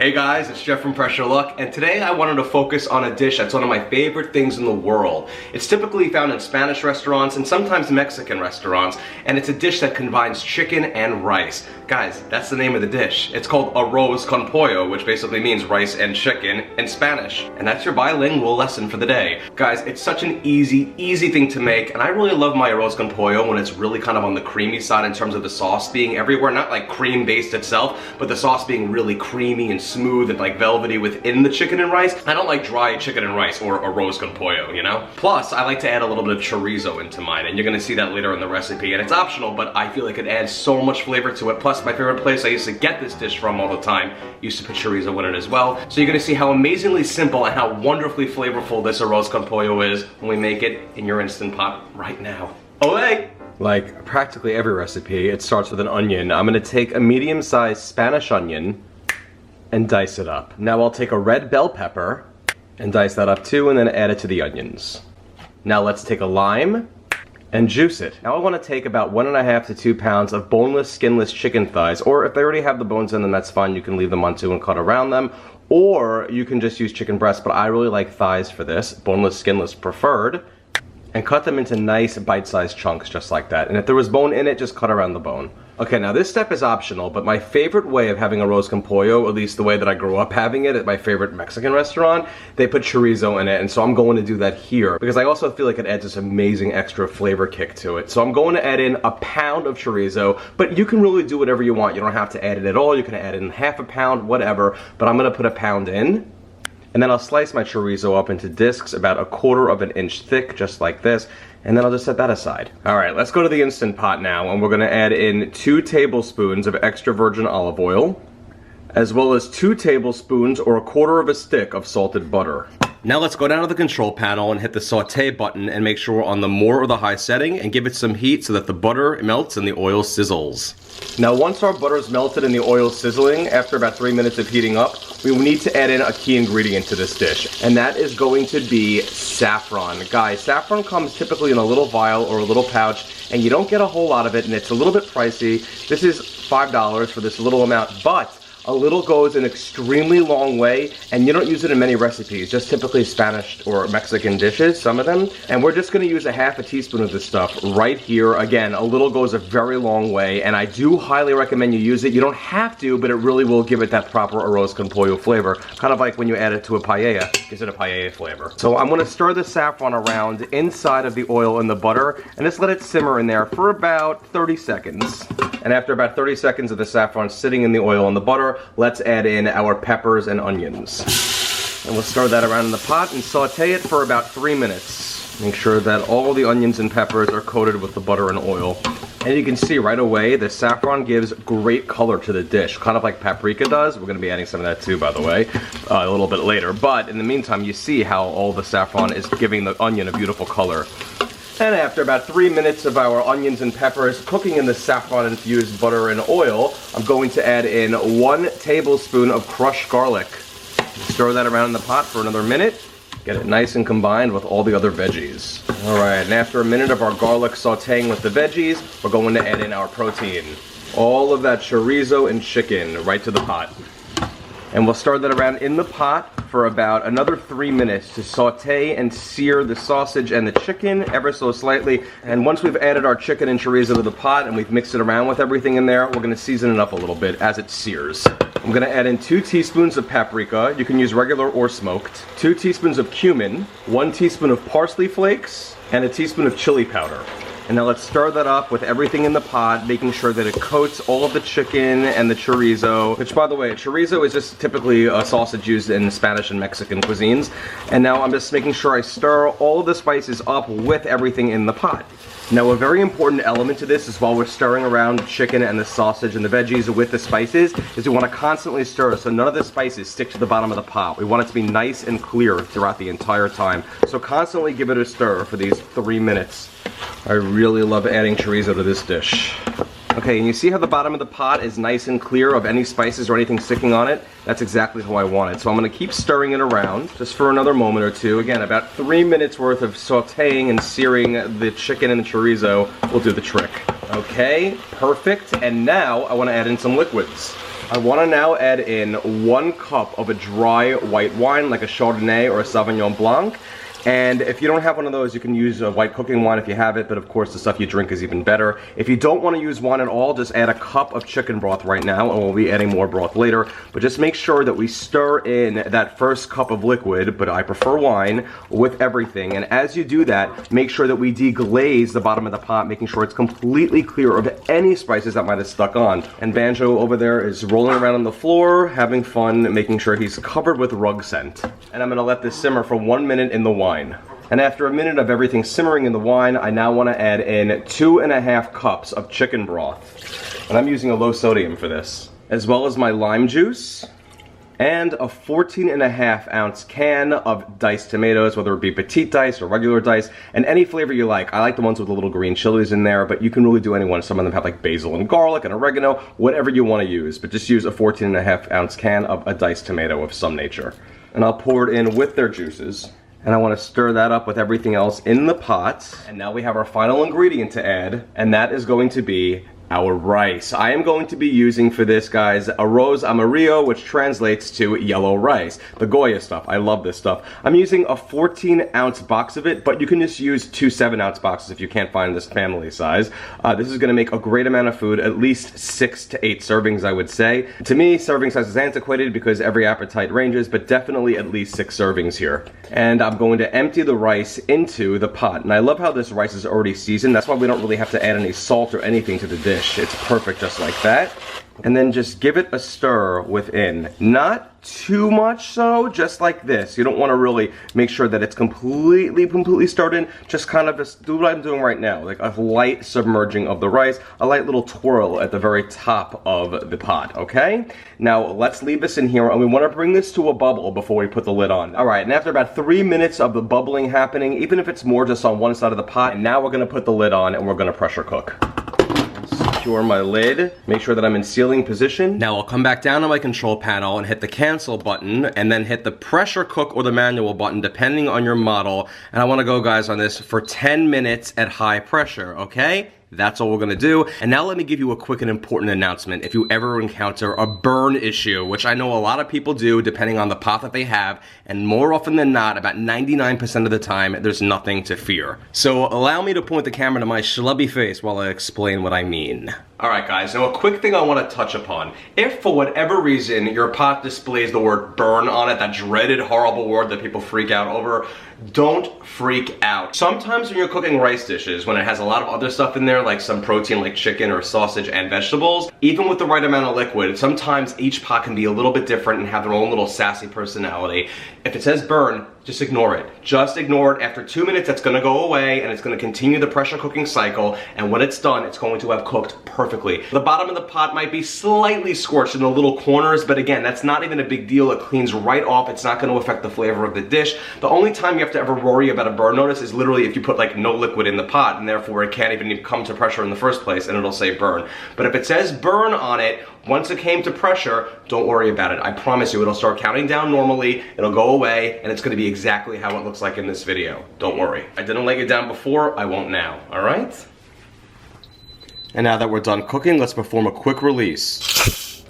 Hey guys, it's Jeff from Pressure Luck, and today I wanted to focus on a dish that's one of my favorite things in the world. It's typically found in Spanish restaurants and sometimes Mexican restaurants, and it's a dish that combines chicken and rice. Guys, that's the name of the dish. It's called Arroz con Pollo, which basically means rice and chicken in Spanish. And that's your bilingual lesson for the day. Guys, it's such an easy thing to make, and I really love my Arroz con Pollo when it's really kind of on the creamy side in terms of the sauce being everywhere. Not like cream based itself, but the sauce being really creamy and smooth and like velvety within the chicken and rice. I don't like dry chicken and rice or arroz con pollo, you know? Plus, I like to add a little bit of chorizo into mine, and you're gonna see that later in the recipe, and it's optional, but I feel like it adds so much flavor to it. Plus, my favorite place I used to get this dish from all the time used to put chorizo in it as well. So you're gonna see how amazingly simple and how wonderfully flavorful this arroz con pollo is when we make it in your Instant Pot right now. Olé! Like practically every recipe, it starts with an onion. I'm gonna take a medium-sized Spanish onion and dice it up. Now I'll take a red bell pepper and dice that up too, and then add it to the onions. Now let's take a lime and juice it. Now I want to take about 1.5 to 2 pounds of boneless, skinless chicken thighs, or if they already have the bones in them, that's fine. You can leave them on too and cut around them, or you can just use chicken breast, but I really like thighs for this, boneless, skinless preferred, and cut them into nice bite-sized chunks just like that. And if there was bone in it, just cut around the bone. Okay, now this step is optional, but my favorite way of having arroz con pollo, at least the way that I grew up having it at my favorite Mexican restaurant, they put chorizo in it, and so I'm going to do that here because I also feel like it adds this amazing extra flavor kick to it. So I'm going to add in a pound of chorizo, but you can really do whatever you want. You don't have to add it at all. You can add in half a pound, whatever, but I'm gonna put a pound in. And then I'll slice my chorizo up into discs about 1/4 inch thick, just like this, and then I'll just set that aside. All right, let's go to the Instant Pot now, and we're gonna add in 2 tablespoons of extra virgin olive oil, as well as 2 tablespoons or 1/4 stick of salted butter. Now let's go down to the control panel and hit the saute button and make sure we're on the more or the high setting and give it some heat so that the butter melts and the oil sizzles. Now once our butter is melted and the oil sizzling, after about 3 minutes of heating up, we need to add in a key ingredient to this dish, and that is going to be saffron. Guys, saffron comes typically in a little vial or a little pouch, and you don't get a whole lot of it, and it's a little bit pricey. This is $5 for this little amount, but a little goes an extremely long way, and you don't use it in many recipes, just typically Spanish or Mexican dishes, some of them. And we're just gonna use 1/2 teaspoon of this stuff right here. Again, a little goes a very long way, and I do highly recommend you use it. You don't have to, but it really will give it that proper arroz con pollo flavor. Kind of like when you add it to a paella, gives it a paella flavor. So I'm gonna stir the saffron around inside of the oil and the butter, and just let it simmer in there for about 30 seconds. And after about 30 seconds of the saffron sitting in the oil and the butter, let's add in our peppers and onions. And we'll stir that around in the pot and saute it for about 3 minutes. Make sure that all the onions and peppers are coated with the butter and oil. And you can see right away, the saffron gives great color to the dish, kind of like paprika does. We're gonna be adding some of that too, by the way, a little bit later. But in the meantime, you see how all the saffron is giving the onion a beautiful color. And after about 3 minutes of our onions and peppers cooking in the saffron-infused butter and oil, I'm going to add in 1 tablespoon of crushed garlic. Stir that around in the pot for another minute. Get it nice and combined with all the other veggies. All right, and after a minute of our garlic sauteing with the veggies, we're going to add in our protein. All of that chorizo and chicken right to the pot. And we'll stir that around in the pot for about another 3 minutes to saute and sear the sausage and the chicken ever so slightly. And once we've added our chicken and chorizo to the pot and we've mixed it around with everything in there, we're gonna season it up a little bit as it sears. I'm gonna add in 2 teaspoons of paprika. You can use regular or smoked. 2 teaspoons of cumin, 1 teaspoon of parsley flakes, and a teaspoon of chili powder. And now let's stir that up with everything in the pot, making sure that it coats all of the chicken and the chorizo, which, by the way, chorizo is just typically a sausage used in Spanish and Mexican cuisines. And now I'm just making sure I stir all of the spices up with everything in the pot. Now, a very important element to this is while we're stirring around the chicken and the sausage and the veggies with the spices, is we want to constantly stir so none of the spices stick to the bottom of the pot. We want it to be nice and clear throughout the entire time. So constantly give it a stir for these 3 minutes. I really love adding chorizo to this dish. Okay, and you see how the bottom of the pot is nice and clear of any spices or anything sticking on it? That's exactly how I want it. So I'm gonna keep stirring it around just for another moment or two. Again, about 3 minutes worth of sauteing and searing the chicken and the chorizo will do the trick. Okay, perfect. And now I wanna add in some liquids. I want to now add in 1 cup of a dry white wine, like a Chardonnay or a Sauvignon Blanc. And if you don't have one of those, you can use a white cooking wine if you have it, but of course the stuff you drink is even better. If you don't want to use wine at all, just add a cup of chicken broth right now, and we'll be adding more broth later. But just make sure that we stir in that first cup of liquid, but I prefer wine, with everything. And as you do that, make sure that we deglaze the bottom of the pot, making sure it's completely clear of any spices that might have stuck on. And Banjo over there is rolling around on the floor, having fun, making sure he's covered with rug scent. And I'm gonna let this simmer for 1 minute in the wine. And after a minute of everything simmering in the wine, I now want to add in 2.5 cups of chicken broth. And I'm using a low sodium for this. As well as my lime juice. And a 14.5 ounce can of diced tomatoes, whether it be petite dice or regular dice, and any flavor you like. I like the ones with the little green chilies in there, but you can really do any one. Some of them have like basil and garlic and oregano, whatever you want to use. But just use a 14.5 ounce can of a diced tomato of some nature. And I'll pour it in with their juices. And I want to stir that up with everything else in the pot. And now we have our final ingredient to add, and that is going to be our rice. I am going to be using for this, guys, arroz amarillo, which translates to yellow rice. The Goya stuff. I love this stuff. I'm using a 14-ounce box of it, but you can just use 2 7-ounce boxes if you can't find this family size. This is going to make a great amount of food, at least 6 to 8 servings, I would say. To me, serving size is antiquated because every appetite ranges, but definitely at least 6 servings here. And I'm going to empty the rice into the pot. And I love how this rice is already seasoned. That's why we don't really have to add any salt or anything to the dish. It's perfect just like that. And then just give it a stir within. Not too much so, just like this. You don't want to really make sure that it's completely stirred in. Just kind of just do what I'm doing right now. Like a light submerging of the rice, a light little twirl at the very top of the pot, okay? Now let's leave this in here, and we want to bring this to a bubble before we put the lid on. Alright, and after about 3 minutes of the bubbling happening, even if it's more just on one side of the pot, and now we're going to put the lid on and we're going to pressure cook. Secure my lid, make sure that I'm in sealing position. Now I'll come back down on my control panel and hit the cancel button, and then hit the pressure cook or the manual button depending on your model. And I want to go, guys, on this for 10 minutes at high pressure, okay? That's all we're gonna do. And now let me give you a quick and important announcement. If you ever encounter a burn issue, which I know a lot of people do depending on the pot that they have, and more often than not, about 99% of the time, there's nothing to fear. So allow me to point the camera to my schlubby face while I explain what I mean. Alright guys, now a quick thing I want to touch upon. If for whatever reason your pot displays the word burn on it, that dreaded horrible word that people freak out over, don't freak out. Sometimes when you're cooking rice dishes, when it has a lot of other stuff in there, like some protein like chicken or sausage and vegetables, even with the right amount of liquid, sometimes each pot can be a little bit different and have their own little sassy personality. If it says burn, just ignore it. Just ignore it. After 2 minutes, that's gonna go away and it's gonna continue the pressure cooking cycle, and when it's done, it's going to have cooked perfectly. The bottom of the pot might be slightly scorched in the little corners, but again, that's not even a big deal. It cleans right off. It's not gonna affect the flavor of the dish. The only time you have to ever worry about a burn notice is literally if you put like no liquid in the pot, and therefore it can't even come to pressure in the first place, and it'll say burn. But if it says burn on it, once it came to pressure, don't worry about it. I promise you, it'll start counting down normally, it'll go away, and it's gonna be exactly how it looks like in this video. Don't worry. I didn't lay it down before, I won't now, alright? And now that we're done cooking, let's perform a quick release.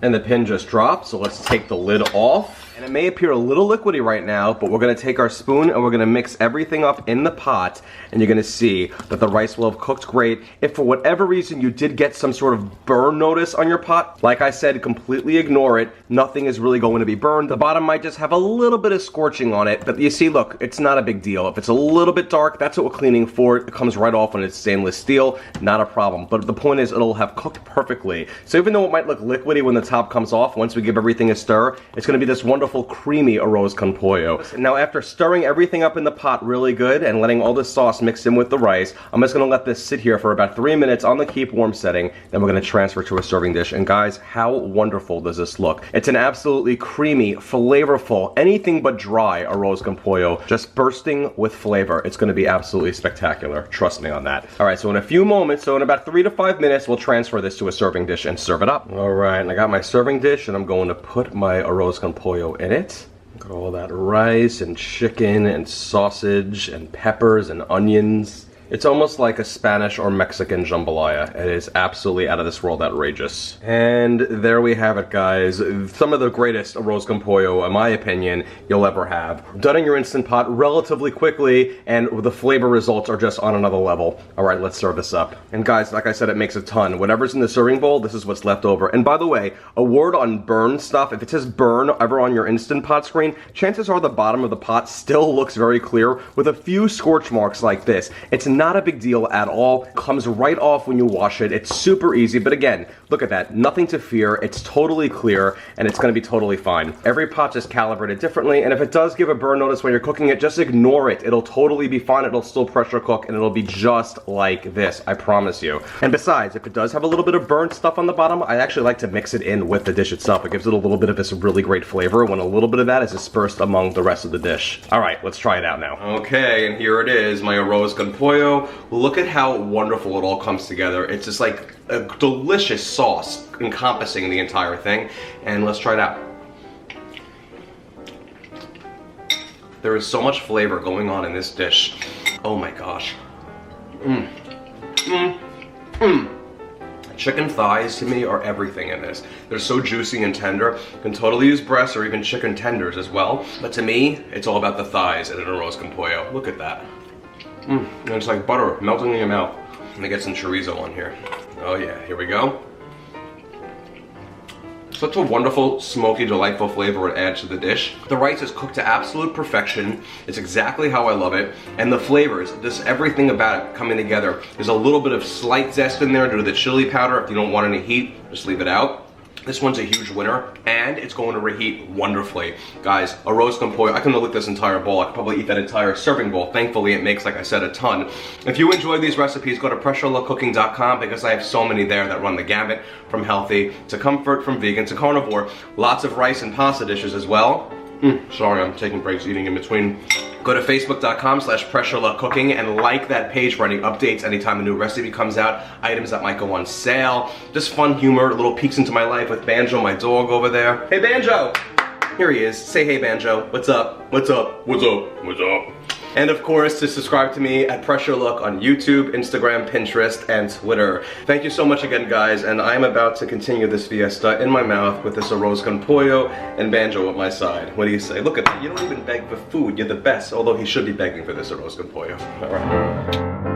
And the pin just dropped, so let's take the lid off. And it may appear a little liquidy right now, but we're gonna take our spoon and we're gonna mix everything up in the pot, and you're gonna see that the rice will have cooked great. If for whatever reason you did get some sort of burn notice on your pot, like I said, completely ignore it. Nothing is really going to be burned. The bottom might just have a little bit of scorching on it, but you see, look, it's not a big deal. If it's a little bit dark, that's what we're cleaning for. It comes right off when it's stainless steel, not a problem. But the point is, it'll have cooked perfectly. So even though it might look liquidy when the top comes off, once we give everything a stir, it's gonna be this wonderful creamy arroz con pollo. Now after stirring everything up in the pot really good and letting all the sauce mix in with the rice, I'm just gonna let this sit here for about 3 minutes on the keep warm setting. Then we're gonna transfer to a serving dish. And guys, how wonderful does this look? It's an absolutely creamy, flavorful, anything but dry arroz con pollo, just bursting with flavor. It's gonna be absolutely spectacular. Trust me on that. All right, so in a few moments, so in about 3 to 5 minutes, we'll transfer this to a serving dish and serve it up. All right, and I got my serving dish, and I'm going to put my arroz con pollo in it. Got all that rice and chicken and sausage and peppers and onions. It's almost like a Spanish or Mexican jambalaya. It is absolutely out of this world outrageous. And there we have it, guys. Some of the greatest arroz con pollo, in my opinion, you'll ever have. Done in your Instant Pot relatively quickly, and the flavor results are just on another level. All right, let's serve this up. And guys, like I said, it makes a ton. Whatever's in the serving bowl, this is what's left over. And by the way, a word on burn stuff. If it says burn ever on your Instant Pot screen, chances are the bottom of the pot still looks very clear with a few scorch marks like this. It's not a big deal at all. Comes right off when you wash it. It's super easy, but again, look at that. Nothing to fear. It's totally clear, and it's going to be totally fine. Every pot is calibrated differently, and if it does give a burn notice when you're cooking it, just ignore it. It'll totally be fine. It'll still pressure cook, and it'll be just like this. I promise you. And besides, if it does have a little bit of burnt stuff on the bottom, I actually like to mix it in with the dish itself. It gives it a little bit of this really great flavor when a little bit of that is dispersed among the rest of the dish. All right, let's try it out now. Okay, and here it is, my arroz con pollo. Look at how wonderful it all comes together. It's just like a delicious sauce encompassing the entire thing. And let's try it out. There is so much flavor going on in this dish. Oh my gosh. Chicken thighs to me are everything in this. They're so juicy and tender. You can totally use breasts or even chicken tenders as well. But to me, it's all about the thighs in an arroz con pollo. Look at that. And it's like butter melting in your mouth. Let me get some chorizo on here. Oh yeah, here we go. Such a wonderful, smoky, delightful flavor it adds to the dish. The rice is cooked to absolute perfection. It's exactly how I love it. And the flavors, just everything about it coming together. There's a little bit of slight zest in there due to the chili powder. If you don't want any heat, just leave it out. This one's a huge winner, and it's going to reheat wonderfully. Guys, arroz con pollo, I can lick this entire bowl. I could probably eat that entire serving bowl. Thankfully, it makes, like I said, a ton. If you enjoy these recipes, go to pressurelookcooking.com because I have so many there that run the gamut from healthy to comfort, from vegan to carnivore. Lots of rice and pasta dishes as well. Sorry, I'm taking breaks eating in between. Go to facebook.com/pressurelookcooking and like that page for any updates anytime a new recipe comes out, items that might go on sale, just fun humor, little peeks into my life with Banjo, my dog over there. Hey Banjo! Here he is. Say hey Banjo. What's up? What's up? What's up? What's up? And of course, to subscribe to me at Pressure Look on YouTube, Instagram, Pinterest, and Twitter. Thank you so much again, guys, and I'm about to continue this fiesta in my mouth with this arroz con pollo and Banjo at my side. What do you say? Look at that, you don't even beg for food, you're the best, although he should be begging for this arroz con pollo. All right.